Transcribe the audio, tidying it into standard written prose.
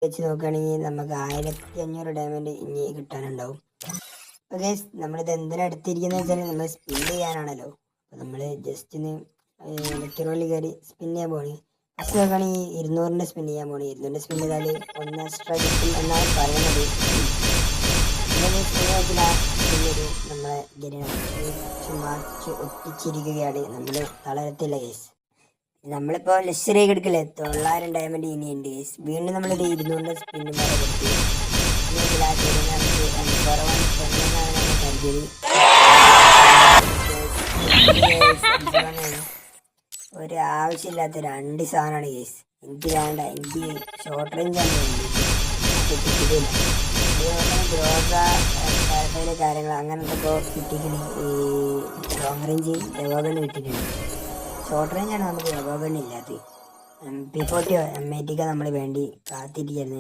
വെച്ച് നോക്കുകയാണെങ്കിൽ നമുക്ക് 1500 ഡയമണ്ട് ഇനി കിട്ടാനുണ്ടാവും. അപ്പോൾ ഗൈസ് നമ്മളിത് എന്തിനാ എടുത്തിരിക്കുന്നത് വെച്ചാൽ നമ്മൾ സ്പിൻ ചെയ്യാനാണല്ലോ. അപ്പോൾ നമ്മൾ ജസ്റ്റ് ഒന്ന് ലക്കി കയറി സ്പിൻ ചെയ്യാൻ പോകണേ. ഫസ്റ്റ് നോക്കുകയാണെങ്കിൽ 200ൻ്റെ സ്പിൻ ചെയ്യാൻ പോകണേ. 200ൻ്റെ സ്പിൻ ചെയ്താൽ 1 എക്സ്ട്രാ കിട്ടും എന്നാണ് പറയുന്നത്. നമ്മളെ മാച്ച് ഒട്ടിച്ചിരിക്കുകയാണ്. നമ്മൾ തളരത്തില്ല ഗൈസ്. നമ്മളിപ്പോൾ ലക്ഷറി എടുക്കില്ലേ 900 ഡയമണ്ട് ഇനിയുണ്ട് ഗൈസ്. വീണ്ടും നമ്മളിത് 200ൻ്റെ സ്പിന്ന് മേലെ കൊടുത്തു. ഒരു ആവശ്യമില്ലാത്ത 2 സാധനമാണ് കേസ്. എനിക്ക് വേണ്ട, എനിക്ക് ഷോർട്ട് റേഞ്ച് ആണ് കിട്ടിയിട്ടില്ല. കാര്യങ്ങൾ അങ്ങനത്തെ കിട്ടിയിട്ടുണ്ട്. ഈ ലോങ് റേഞ്ച് എവോഗണ് കിട്ടിയിട്ടുണ്ട്. ഷോർട്ട് റേഞ്ചാണ് നമുക്ക് എവോഗണ് ഇല്ലാത്തത്. P40 M80 നമ്മൾ വേണ്ടി കാത്തിരിക്കുന്നത്.